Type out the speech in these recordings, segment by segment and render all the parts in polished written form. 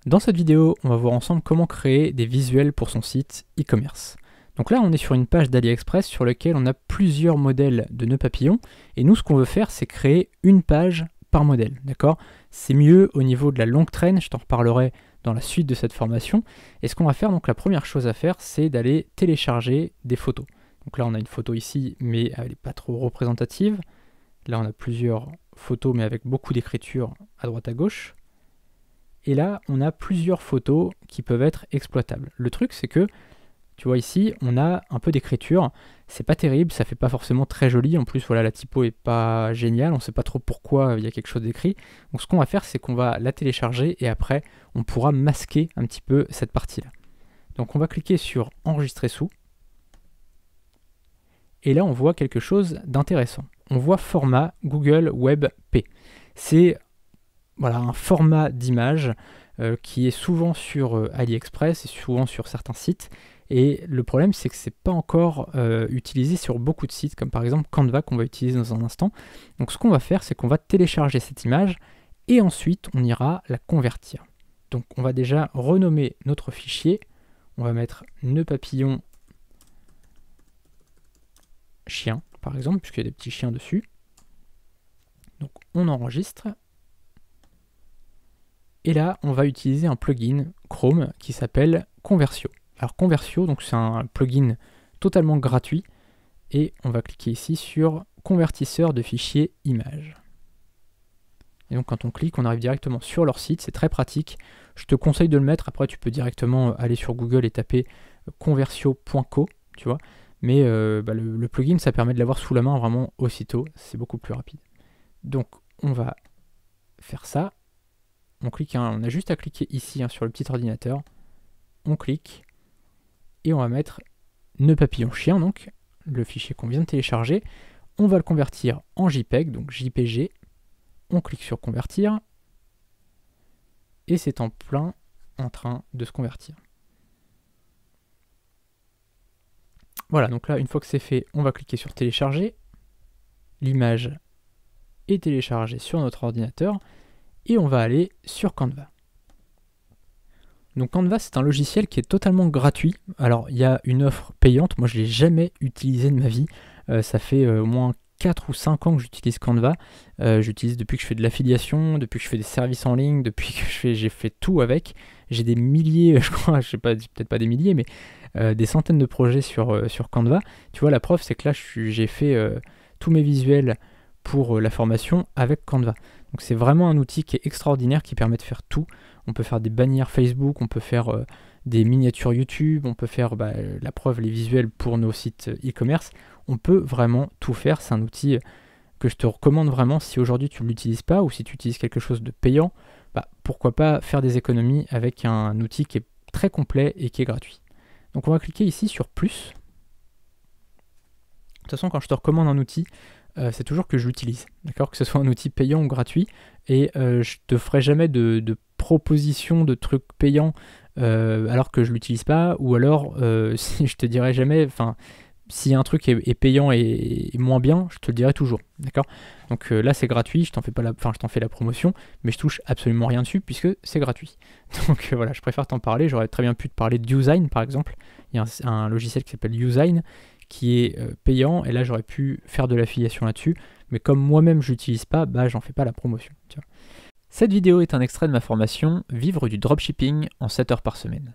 Dans cette vidéo, on va voir ensemble comment créer des visuels pour son site e-commerce. Donc là, on est sur une page d'AliExpress sur laquelle on a plusieurs modèles de nœuds papillons. Et nous, ce qu'on veut faire, c'est créer une page par modèle. D'accord ? C'est mieux au niveau de la longue traîne, je t'en reparlerai dans la suite de cette formation. Et ce qu'on va faire, donc la première chose à faire, c'est d'aller télécharger des photos. Donc là, on a une photo ici, mais elle n'est pas trop représentative. Là, on a plusieurs photos, mais avec beaucoup d'écriture à droite à gauche. Et là, on a plusieurs photos qui peuvent être exploitables. Le truc, c'est que, tu vois ici, on a un peu d'écriture. C'est pas terrible, ça fait pas forcément très joli. En plus, voilà, la typo est pas géniale. On sait pas trop pourquoi il y a quelque chose d'écrit. Donc, ce qu'on va faire, c'est qu'on va la télécharger et après, on pourra masquer un petit peu cette partie-là. Donc, on va cliquer sur Enregistrer sous. Et là, on voit quelque chose d'intéressant. On voit format Google Web P. C'est voilà, un format d'image qui est souvent sur AliExpress et souvent sur certains sites. Et le problème, c'est que ce n'est pas encore utilisé sur beaucoup de sites, comme par exemple Canva qu'on va utiliser dans un instant. Donc ce qu'on va faire, c'est qu'on va télécharger cette image et ensuite on ira la convertir. Donc on va déjà renommer notre fichier. On va mettre nœud papillon chien, par exemple, puisqu'il y a des petits chiens dessus. Donc on enregistre. Et là, on va utiliser un plugin Chrome qui s'appelle Conversio. Alors Conversio, donc c'est un plugin totalement gratuit. Et on va cliquer ici sur convertisseur de fichiers images. Et donc quand on clique, on arrive directement sur leur site. C'est très pratique. Je te conseille de le mettre. Après, tu peux directement aller sur Google et taper conversio.co, tu vois. Mais le plugin, ça permet de l'avoir sous la main vraiment aussitôt. C'est beaucoup plus rapide. Donc on va faire ça. On clique, on a juste à cliquer ici sur le petit ordinateur. On clique et on va mettre nœud papillon chien, donc le fichier qu'on vient de télécharger. On va le convertir en JPEG, donc JPG. On clique sur convertir et c'est en plein en train de se convertir. Voilà, donc là, une fois que c'est fait, on va cliquer sur télécharger. L'image est téléchargée sur notre ordinateur. Et on va aller sur Canva. Donc Canva, c'est un logiciel qui est totalement gratuit. Alors, il y a une offre payante. Moi, je ne l'ai jamais utilisé de ma vie. Ça fait au moins 4 ou 5 ans que j'utilise Canva. J'utilise depuis que je fais de l'affiliation, depuis que je fais des services en ligne, depuis que j'ai fait tout avec. J'ai des milliers, je crois, je sais pas, peut-être pas des milliers, mais des centaines de projets sur Canva. Tu vois, la preuve, c'est que là, j'ai fait tous mes visuels pour la formation avec Canva. Donc c'est vraiment un outil qui est extraordinaire, qui permet de faire tout. On peut faire des bannières Facebook, on peut faire des miniatures YouTube, on peut faire la preuve, les visuels pour nos sites e-commerce. On peut vraiment tout faire. C'est un outil que je te recommande vraiment si aujourd'hui tu ne l'utilises pas ou si tu utilises quelque chose de payant. Pourquoi pas faire des économies avec un outil qui est très complet et qui est gratuit. Donc on va cliquer ici sur plus. De toute façon, quand je te recommande un outil, c'est toujours que je l'utilise, d'accord, que ce soit un outil payant ou gratuit, et je te ferai jamais de proposition de trucs payants alors que je l'utilise pas, ou alors si je te dirai jamais, enfin, si un truc est payant et moins bien, je te le dirai toujours, d'accord. Donc là c'est gratuit, je t'en fais la promotion, mais je touche absolument rien dessus puisque c'est gratuit. Donc voilà, je préfère t'en parler. J'aurais très bien pu te parler de Usign par exemple. Il y a un logiciel qui s'appelle Usign, qui est payant, et là j'aurais pu faire de l'affiliation là-dessus, mais comme moi-même je l'utilise pas, j'en fais pas la promotion. Tu vois. Cette vidéo est un extrait de ma formation Vivre du dropshipping en 7 heures par semaine.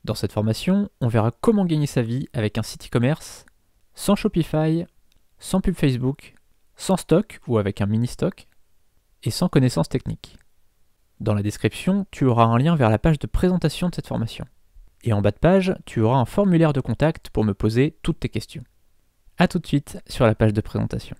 Dans cette formation, on verra comment gagner sa vie avec un site e-commerce, sans Shopify, sans pub Facebook, sans stock ou avec un mini-stock, et sans connaissances techniques. Dans la description, tu auras un lien vers la page de présentation de cette formation. Et en bas de page, tu auras un formulaire de contact pour me poser toutes tes questions. A tout de suite sur la page de présentation.